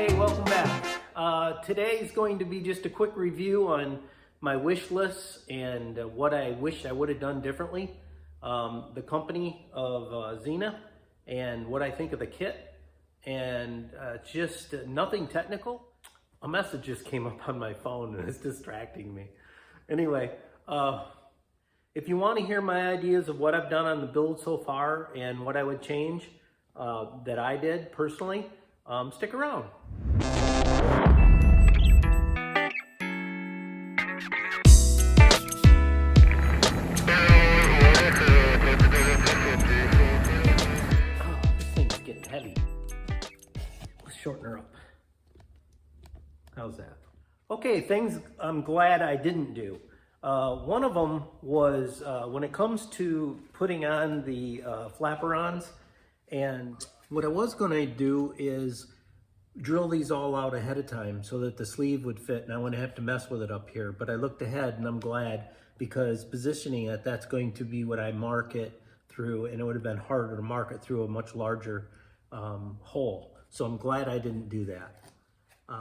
Hey, welcome back. Today is going to be just a quick review on my wish lists and what I wish I would have done differently. The company of Zenith and what I think of the kit, and just nothing technical. A message just came up on my phone and it's distracting me. Anyway, if you want to hear my ideas of what I've done on the build so far and what I would change that I did personally, stick around. This thing's getting heavy. Let's shorten her up. How's that? Okay, things I'm glad I didn't do. One of them was when it comes to putting on the flapper-ons, and what I was going to do is drill these all out ahead of time so that the sleeve would fit and I wouldn't have to mess with it up here. But I looked ahead and I'm glad, because positioning it, that's going to be what I mark it through, and it would have been harder to mark it through a much larger hole. So I'm glad I didn't do that.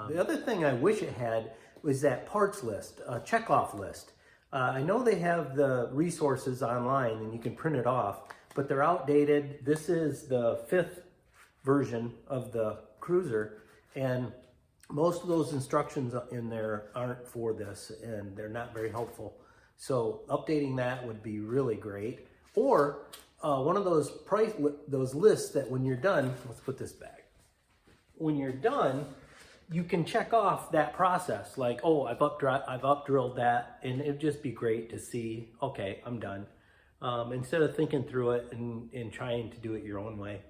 The other thing I wish it had was that parts list, a checkoff list. I know they have the resources online and you can print it off, but they're outdated. This is the 5th version of the Cruzer, and most of those instructions in there aren't for this, and they're not very helpful. So updating that would be really great. Or one of those those lists that when you're done, let's put this back. When you're done, you can check off that process, like, oh, I've up drilled that, and it'd just be great to see, okay, I'm done. Instead of thinking through it and trying to do it your own way.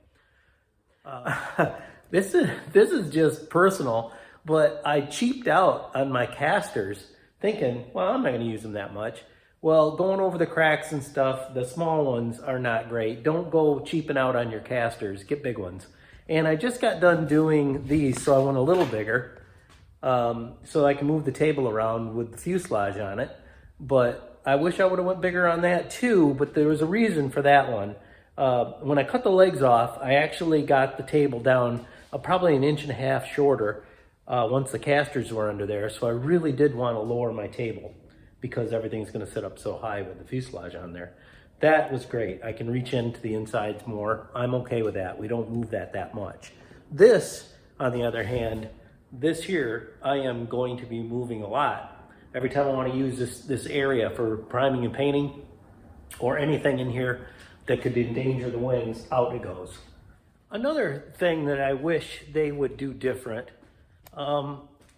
This is just personal, but I cheaped out on my casters thinking, well, I'm not going to use them that much. Well, going over the cracks and stuff, the small ones are not great. Don't go cheaping out on your casters, get big ones. And I just got done doing these, so I went a little bigger, so I can move the table around with the fuselage on it. But I wish I would have went bigger on that too, but there was a reason for that one. When I cut the legs off, I actually got the table down probably 1.5 inches shorter once the casters were under there. So I really did want to lower my table because everything's going to sit up so high with the fuselage on there. That was great. I can reach into the insides more. I'm okay with that. We don't move that much. This, on the other hand, this here, I am going to be moving a lot. Every time I want to use this area for priming and painting or anything in here that could endanger the wings, out it goes. Another thing that I wish they would do different,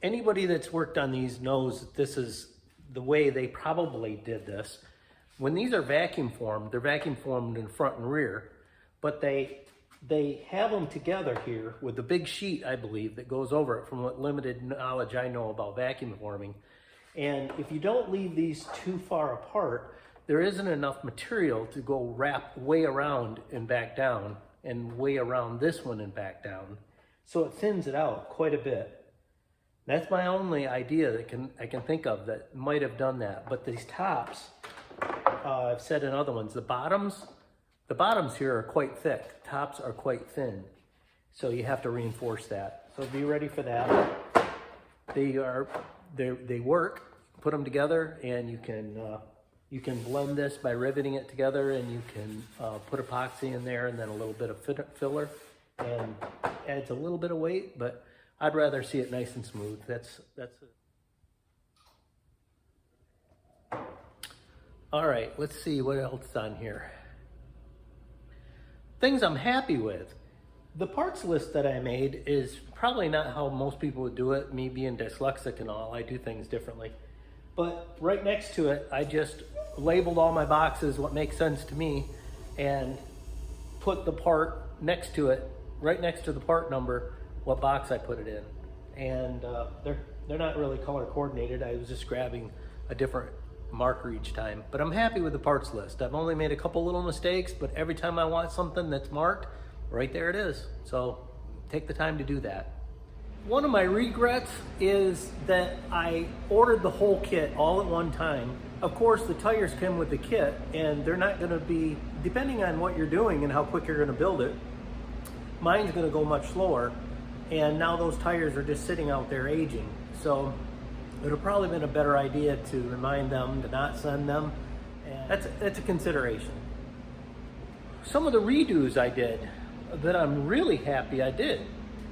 anybody that's worked on these knows that this is the way they probably did this. When these are vacuum formed, they're vacuum formed in front and rear, but they have them together here with the big sheet, I believe, that goes over it from what limited knowledge I know about vacuum forming. And if you don't leave these too far apart, there isn't enough material to go wrap way around and back down, and way around this one and back down. So it thins it out quite a bit. That's my only idea that I can think of that might have done that. But these tops, I've said in other ones, the bottoms here are quite thick. Tops are quite thin. So you have to reinforce that. So be ready for that. They work. Put them together, and you can blend this by riveting it together, and you can put epoxy in there and then a little bit of filler, and adds a little bit of weight, but I'd rather see it nice and smooth. That's it. All right, let's see what else is on here. Things I'm happy with. The parts list that I made is probably not how most people would do it. Me being dyslexic and all, I do things differently. But right next to it, I just labeled all my boxes, what makes sense to me, and put the part next to it, right next to the part number, what box I put it in. And they're not really color coordinated. I was just grabbing a different marker each time. But I'm happy with the parts list. I've only made a couple little mistakes, but every time I want something that's marked, right there it is. So take the time to do that. One of my regrets is that I ordered the whole kit all at one time. Of course, the tires come with the kit, and they're not gonna be, depending on what you're doing and how quick you're gonna build it, mine's gonna go much slower. and now those tires are just sitting out there aging. So it would have probably been a better idea to remind them to not send them, and that's a consideration. Some of the redos I did that I'm really happy I did.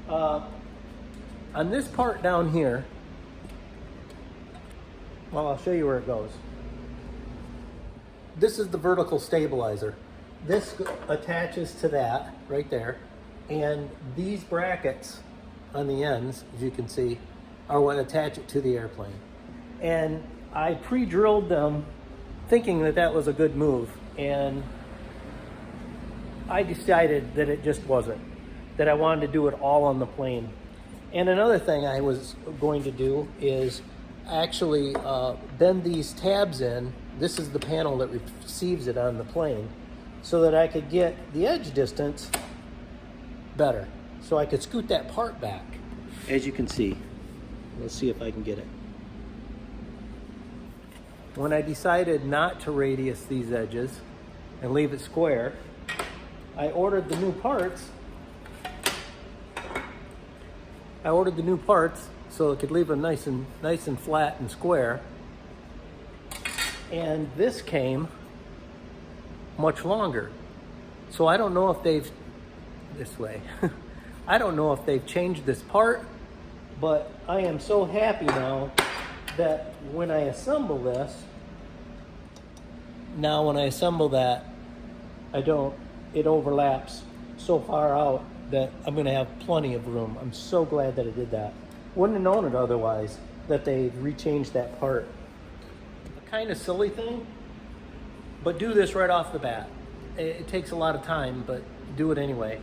On this part down here, well, I'll show you where it goes. This is the vertical stabilizer. This attaches to that right there, and these brackets on the ends, as you can see, are what attach it to the airplane. And I pre-drilled them thinking that that was a good move, and I decided that it just wasn't, that I wanted to do it all on the plane. And another thing I was going to do is actually bend these tabs in. This is the panel that receives it on the plane, so that I could get the edge distance better. So I could scoot that part back, as you can see. Let's see if I can get it. When I decided not to radius these edges and leave it square, I ordered the new parts. So it could leave them nice and flat and square. And this came much longer. So I don't know if they've, this way, I don't know if they've changed this part, but I am so happy now that when I assemble this, it overlaps so far out that I'm gonna have plenty of room. I'm so glad that I did that. Wouldn't have known it otherwise, that they rechanged that part. A kind of silly thing, but do this right off the bat. It takes a lot of time, but do it anyway.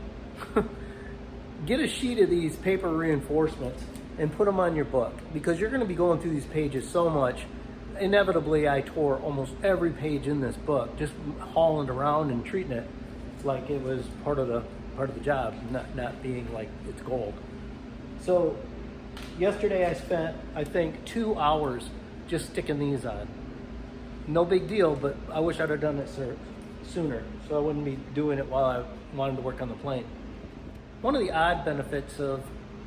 Get a sheet of these paper reinforcements and put them on your book, because you're gonna be going through these pages so much. Inevitably, I tore almost every page in this book, just hauling it around and treating it like it was part of the job, not being like it's gold. So yesterday I spent, I think, 2 hours just sticking these on. No big deal, but I wish I'd have done it sooner, so I wouldn't be doing it while I wanted to work on the plane. One of the odd benefits of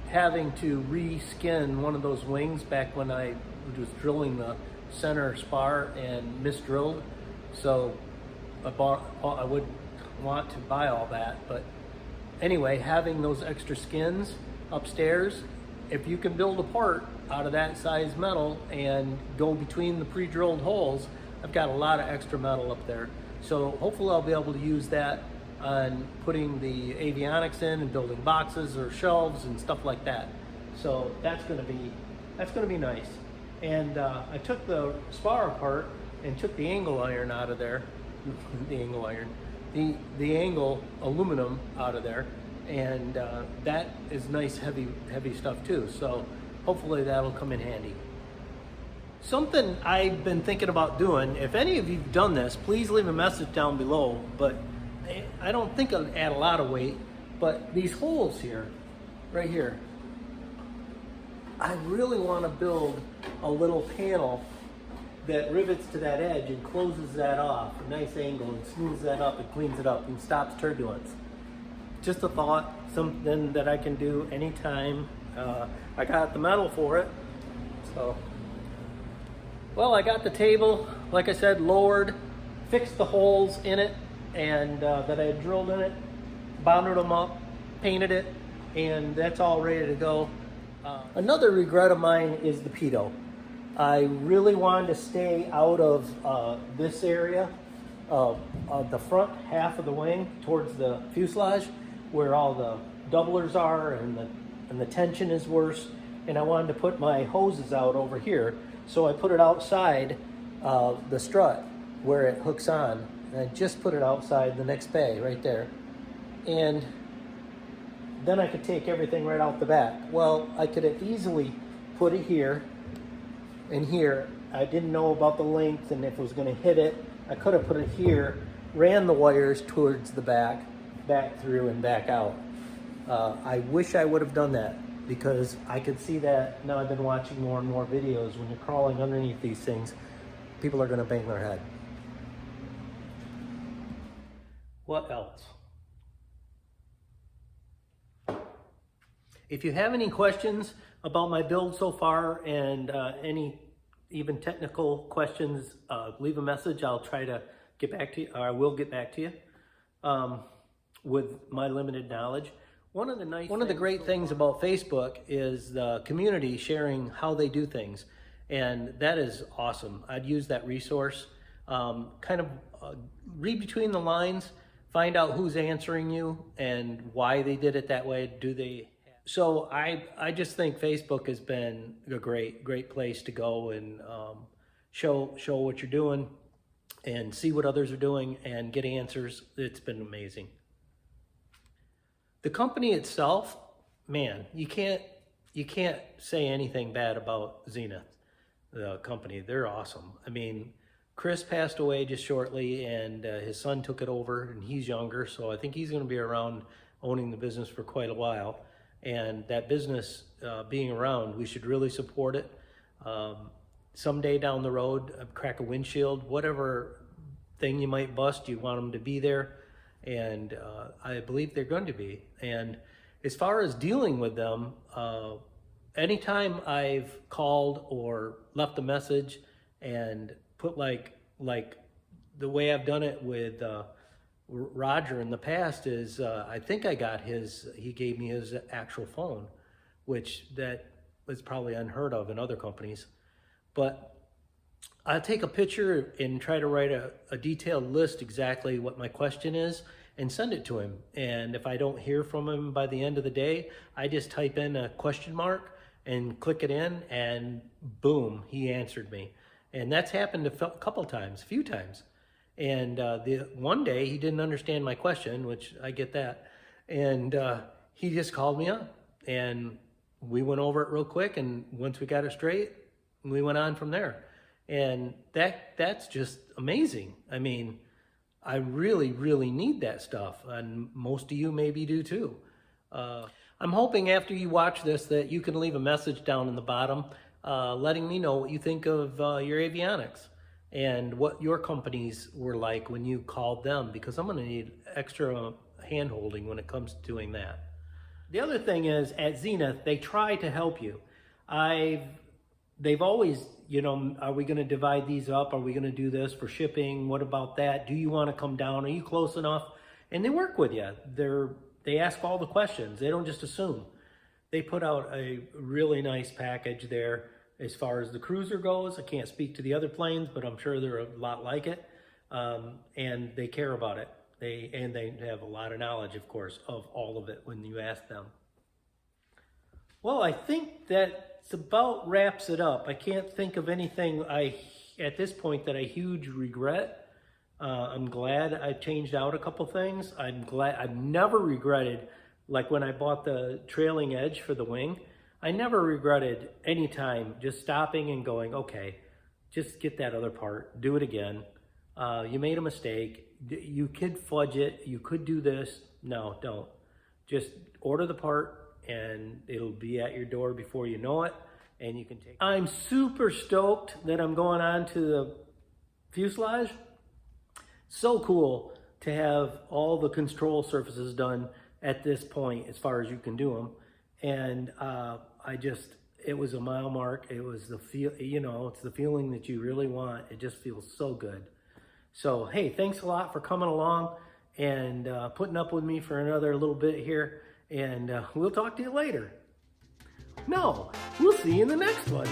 having to re-skin one of those wings back when I was drilling the center spar and misdrilled, so I would want to buy all that, but anyway, having those extra skins upstairs, if you can build a part out of that size metal and go between the pre-drilled holes, I've got a lot of extra metal up there. So hopefully I'll be able to use that on putting the avionics in and building boxes or shelves and stuff like that. So that's gonna be nice. And I took the spar apart and took the angle iron out of there, the angle aluminum out of there, and that is nice heavy stuff too. So hopefully that'll come in handy. Something I've been thinking about doing, if any of you've done this, please leave a message down below, but I don't think it'll add a lot of weight, but these holes here, right here, I really want to build a little panel that rivets to that edge and closes that off, a nice angle, and smooths that up and cleans it up and stops turbulence. Just a thought, something that I can do anytime. I got the metal for it, so. Well, I got the table, like I said, lowered, fixed the holes in it, and that I had drilled in it, bounded them up, painted it, and that's all ready to go. Another regret of mine is the pitot. I really wanted to stay out of this area, the front half of the wing towards the fuselage, where all the doublers are and the tension is worse, and I wanted to put my hoses out over here. So I put it outside the strut where it hooks on. And I just put it outside the next bay right there. And then I could take everything right out the back. Well, I could have easily put it here and here. I didn't know about the length and if it was going to hit it. I could have put it here, ran the wires towards the back through and back out. I wish I would have done that, because I could see that now. I've been watching more and more videos. When you're crawling underneath these things, people are going to bang their head. What else? If you have any questions about my build so far and any even technical questions, leave a message. I'll try to get back to you, or I will get back to you with my limited knowledge. One of the great things about Facebook is the community sharing how they do things, and that is awesome. I'd use that resource. Kind of read between the lines, find out who's answering you and why they did it that way. So I just think Facebook has been a great place to go and show what you're doing and see what others are doing and get answers. It's been amazing. The company itself, man, you can't say anything bad about Zenith, the company. They're awesome. I mean, Chris passed away just shortly, and his son took it over, and he's younger, so I think he's going to be around owning the business for quite a while. And that business being around, we should really support it. Someday down the road, crack a windshield, whatever thing you might bust, you want them to be there. And I believe they're going to be. And as far as dealing with them, anytime I've called or left a message and put like the way I've done it with Roger in the past is I think I got he gave me his actual phone, which that was probably unheard of in other companies. But I'll take a picture and try to write a detailed list exactly what my question is and send it to him. And if I don't hear from him by the end of the day, I just type in a question mark and click it in, and boom, he answered me. And that's happened a few times. And the one day he didn't understand my question, which I get that. And he just called me up and we went over it real quick. And once we got it straight, we went on from there. And that's just amazing. I mean, I really need that stuff. And most of you maybe do too. I'm hoping after you watch this that you can leave a message down in the bottom letting me know what you think of your avionics and what your companies were like when you called them, because I'm going to need extra hand-holding when it comes to doing that. The other thing is, at Zenith, they try to help you. They've always, are we going to divide these up? Are we going to do this for shipping? What about that? Do you want to come down? Are you close enough? And they work with you. They ask all the questions. They don't just assume. They put out a really nice package there as far as the Cruzer goes. I can't speak to the other planes, but I'm sure they're a lot like it. And they care about it. They have a lot of knowledge, of course, of all of it when you ask them. Well, I think that about wraps it up. I can't think of anything at this point that I huge regret. I'm glad I changed out a couple things. I'm glad I've never regretted, like when I bought the trailing edge for the wing, I never regretted any time just stopping and going, okay, just get that other part, do it again. You made a mistake. You could fudge it. You could do this. No, don't. Just order the part and it'll be at your door before you know it, and you can take it. I'm super stoked that I'm going on to the fuselage. So cool to have all the control surfaces done at this point as far as you can do them. And it was a mile mark. It was the feel, it's the feeling that you really want. It just feels so good. So, hey, thanks a lot for coming along and putting up with me for another little bit here. And we'll talk to you later. No, we'll see you in the next one.